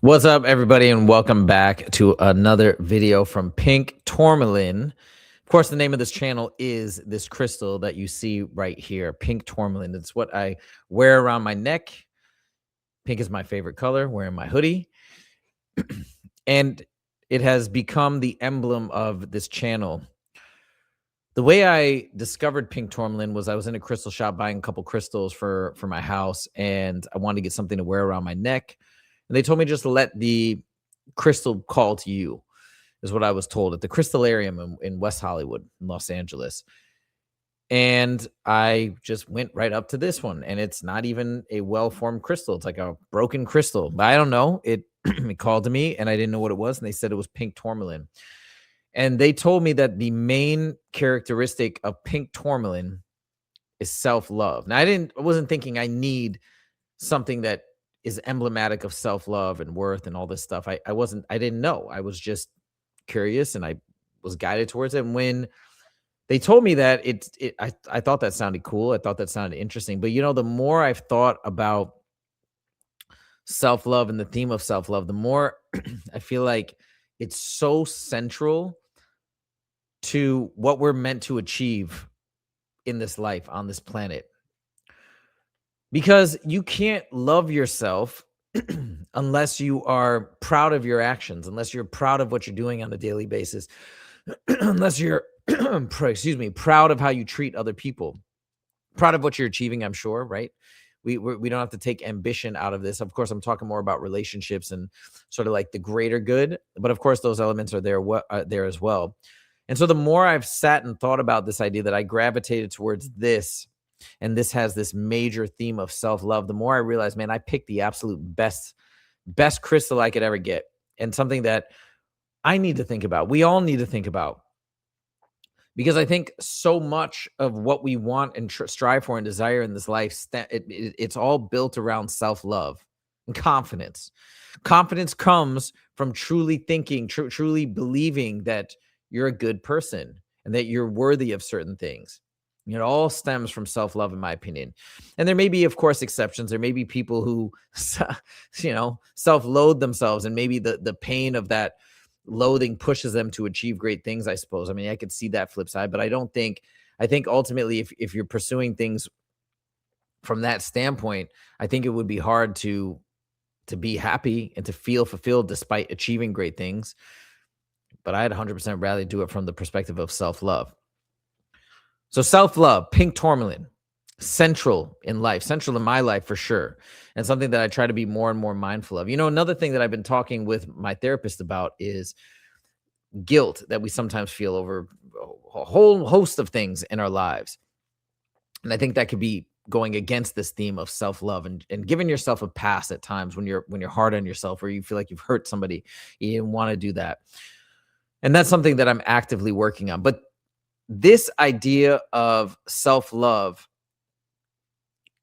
What's up, everybody, and welcome back to another video from Pink Tourmaline. Of course, the name of this channel is this crystal that you see right here, Pink Tourmaline. It's what I wear around my neck. Pink is my favorite color, wearing my hoodie. And it has become the emblem of this channel. The way I discovered Pink Tourmaline was I was in a crystal shop buying a couple crystals for my house, and I wanted to get something to wear around my neck. And they told me just to let the crystal call to you, is what I was told at the Crystallarium in West Hollywood, in Los Angeles. And I just went right up to this one, and it's not even a well-formed crystal. It's like a broken crystal. But I don't know. It it called to me, and I didn't know what it was, and they said it was pink tourmaline. And they told me that the main characteristic of pink tourmaline is self-love. Now, I wasn't thinking I need something that is emblematic of self-love and worth and all this stuff. I didn't know. I was just curious, and I was guided towards it. And when they told me that, I thought that sounded cool. I thought that sounded interesting. But the more I've thought about self-love and the theme of self-love, the more I feel like it's so central to what we're meant to achieve in this life on this planet. Because you can't love yourself unless you are proud of your actions, unless you're proud of what you're doing on a daily basis, unless you're, proud of how you treat other people, proud of what you're achieving, I'm sure, right? We don't have to take ambition out of this. Of course, I'm talking more about relationships and sort of like the greater good. But of course, those elements are there as well. And so the more I've sat and thought about this idea that I gravitated towards this, and this has this major theme of self-love, the more I realized, man, I picked the absolute best crystal I could ever get, and something that I need to think about. We all need to think about, because I think so much of what we want and strive for and desire in this life, it's all built around self-love and confidence. Confidence comes from truly thinking, truly believing that you're a good person and that you're worthy of certain things. It all stems from self-love, in my opinion. And there may be, of course, exceptions. There may be people who, self-loathe themselves, and maybe the pain of that loathing pushes them to achieve great things, I suppose. I mean, I could see that flip side, but I think ultimately, if you're pursuing things from that standpoint, I think it would be hard to be happy and to feel fulfilled despite achieving great things. But I'd 100% rather do it from the perspective of self-love. So self-love, pink tourmaline, central in life, central in my life for sure, and something that I try to be more and more mindful of. Another thing that I've been talking with my therapist about is guilt that we sometimes feel over a whole host of things in our lives. And I think that could be going against this theme of self-love and giving yourself a pass at times when you're hard on yourself, or you feel like you've hurt somebody. You didn't want to do that. And that's something that I'm actively working on. But this idea of self-love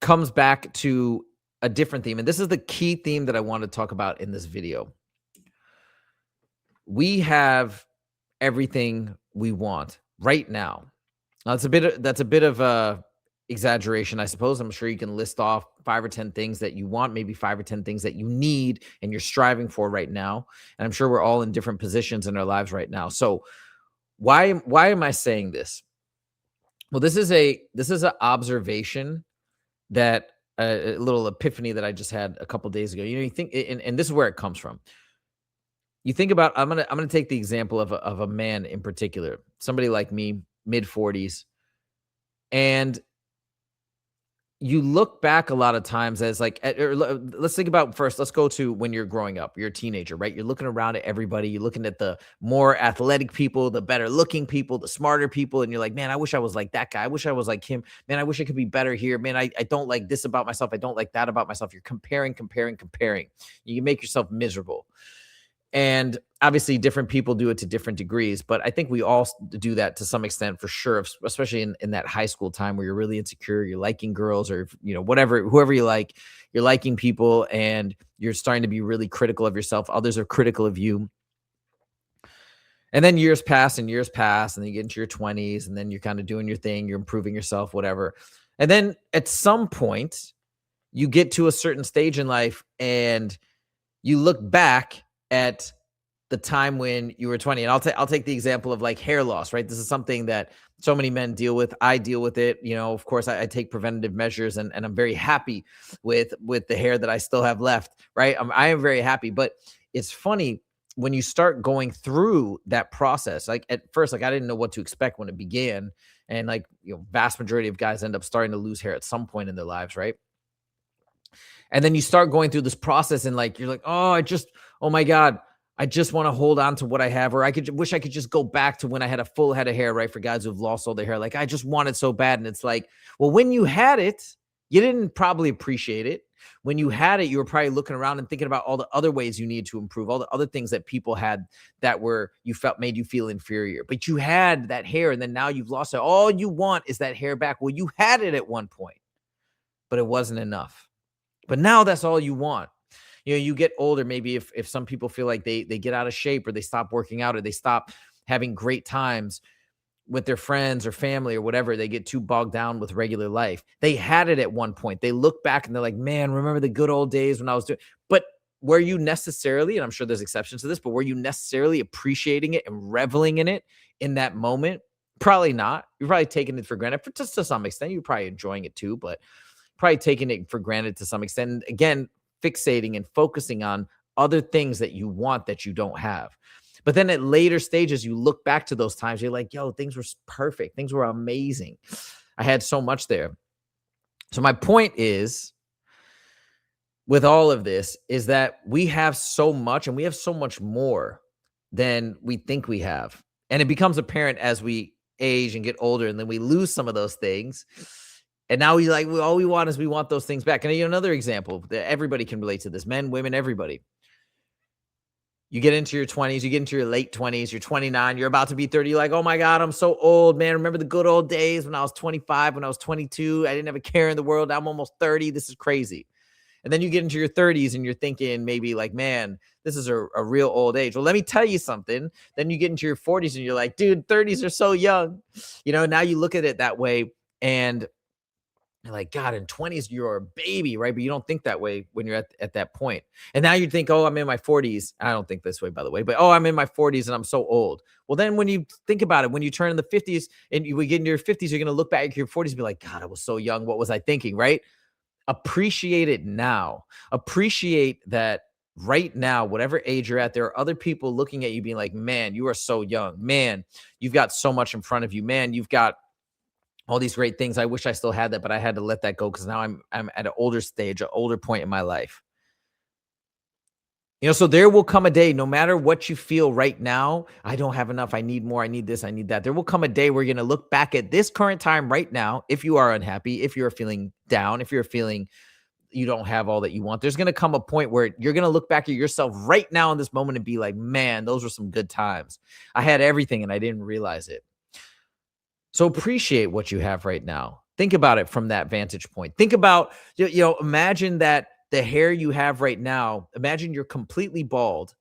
comes back to a different theme. And this is the key theme that I want to talk about in this video. We have everything we want right now. Now, that's a bit of a exaggeration, I suppose. I'm sure you can list off 5 or 10 things that you want, maybe 5 or 10 things that you need and you're striving for right now. And I'm sure we're all in different positions in our lives right now. So why am I saying this? Well, this is an observation that a little epiphany that I just had a couple days ago. You think, and this is where it comes from. You think about, I'm gonna take the example of a man in particular, somebody like me, mid 40s, and you look back a lot of times as like, let's think about first, let's go to when you're growing up, you're a teenager, right? You're looking around at everybody, you're looking at the more athletic people, the better looking people, the smarter people. And you're like, man, I wish I was like that guy. I wish I was like him. Man, I wish I could be better here. Man, I don't like this about myself. I don't like that about myself. You're comparing. You can make yourself miserable. And obviously different people do it to different degrees, but I think we all do that to some extent for sure, especially in that high school time where you're really insecure, you're liking girls or, whoever you like, you're liking people and you're starting to be really critical of yourself. Others are critical of you. And then years pass and you get into your 20s and then you're kind of doing your thing, you're improving yourself, whatever. And then at some point you get to a certain stage in life and you look back at the time when you were 20, and I'll take the example of like hair loss, right? This is something that so many men deal with. I deal with it. Of course, I take preventative measures, and I'm very happy with the hair that I still have left, right? I am very happy, but it's funny when you start going through that process. Like at first, like I didn't know what to expect when it began, and like vast majority of guys end up starting to lose hair at some point in their lives, right? And then you start going through this process and like, you're like, oh my God, I just want to hold on to what I have, or wish I could just go back to when I had a full head of hair, right? For guys who've lost all their hair. Like, I just want it so bad. And it's like, well, when you had it, you didn't probably appreciate it. When you had it, you were probably looking around and thinking about all the other ways you need to improve, all the other things that people had that you felt made you feel inferior. But you had that hair, and then now you've lost it. All you want is that hair back. Well, you had it at one point, but it wasn't enough. But now that's all you want. You get older, maybe if some people feel like they get out of shape, or they stop working out, or they stop having great times with their friends or family or whatever, they get too bogged down with regular life. They had it at one point. They look back and they're like, man, remember the good old days when I was doing, but were you necessarily, and I'm sure there's exceptions to this, but were you necessarily appreciating it and reveling in it in that moment? Probably not. You're probably taking it for granted, just to some extent. You're probably enjoying it too, but probably taking it for granted to some extent. And again, fixating and focusing on other things that you want that you don't have. But then at later stages, you look back to those times, you're like, yo, things were perfect. Things were amazing. I had so much there. So my point is, with all of this, is that we have so much, and we have so much more than we think we have. And it becomes apparent as we age and get older, and then we lose some of those things. And now all we want is we want those things back. And another example that everybody can relate to this: men, women, everybody. You get into your 20s, you get into your late 20s, you're 29, you're about to be 30. You're like, oh my God, I'm so old, man. Remember the good old days when I was 25, when I was 22, I didn't have a care in the world. Now I'm almost 30. This is crazy. And then you get into your 30s and you're thinking maybe like, man, this is a real old age. Well, let me tell you something. Then you get into your 40s and you're like, dude, 30s are so young. Now you look at it that way, and you're like, God, in 20s, you're a baby, right? But you don't think that way when you're at that point. And now you think, oh, I'm in my 40s. I don't think this way, by the way, but oh, I'm in my 40s and I'm so old. Well, then when you think about it, when you turn in the 50s and we get into your 50s, you're going to look back at your 40s and be like, God, I was so young. What was I thinking, right? Appreciate it now. Appreciate that right now, whatever age you're at, there are other people looking at you being like, man, you are so young. Man, you've got so much in front of you. Man, you've got all these great things. I wish I still had that, but I had to let that go because now I'm at an older stage, an older point in my life. So there will come a day, no matter what you feel right now, I don't have enough, I need more, I need this, I need that. There will come a day where you're going to look back at this current time right now. If you are unhappy, if you're feeling down, if you're feeling you don't have all that you want, there's going to come a point where you're going to look back at yourself right now in this moment and be like, man, those were some good times. I had everything and I didn't realize it. So appreciate what you have right now. Think about it from that vantage point. Think about, imagine that the hair you have right now, imagine you're completely bald,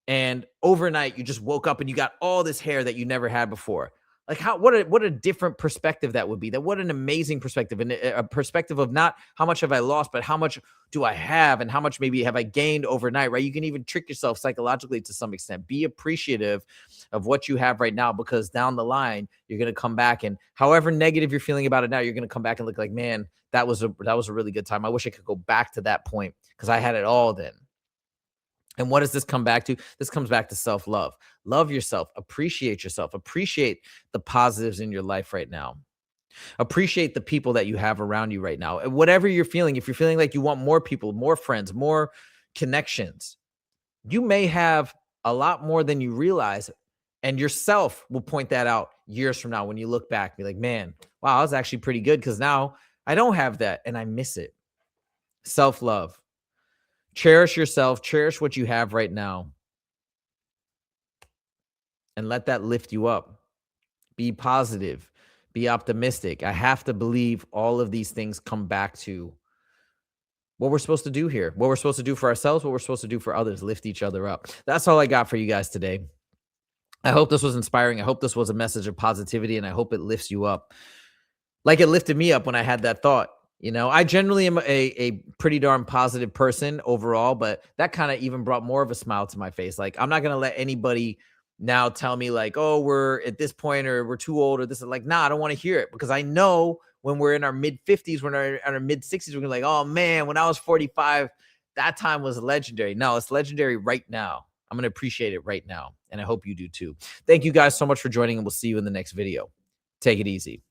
and overnight you just woke up and you got all this hair that you never had before. Like what a different perspective that would be. That what an amazing perspective, and a perspective of not how much have I lost, but how much do I have, and how much maybe have I gained overnight, right? You can even trick yourself psychologically to some extent. Be appreciative of what you have right now, because down the line you're going to come back, and however negative you're feeling about it now, you're going to come back and look like, man, that was a really good time. I wish I could go back to that point because I had it all then. And what does this come back to? This comes back to self-love. Love yourself. Appreciate yourself. Appreciate the positives in your life right now. Appreciate the people that you have around you right now. And whatever you're feeling, if you're feeling like you want more people, more friends, more connections, you may have a lot more than you realize. And yourself will point that out years from now when you look back. Be like, man, wow, I was actually pretty good because now I don't have that and I miss it. Self-love. Cherish yourself, cherish what you have right now, and let that lift you up. Be positive, be optimistic. I have to believe all of these things come back to what we're supposed to do here, what we're supposed to do for ourselves, what we're supposed to do for others, lift each other up. That's all I got for you guys today. I hope this was inspiring. I hope this was a message of positivity, and I hope it lifts you up like it lifted me up when I had that thought. I generally am a pretty darn positive person overall, but that kind of even brought more of a smile to my face. Like, I'm not gonna let anybody now tell me like, oh, we're at this point or we're too old or this is like, nah, I don't want to hear it because I know when we're in our mid 50s, when we're in our mid 60s, we're gonna be like, oh man, when I was 45, that time was legendary. No, it's legendary right now. I'm gonna appreciate it right now. And I hope you do too. Thank you guys so much for joining, and we'll see you in the next video. Take it easy.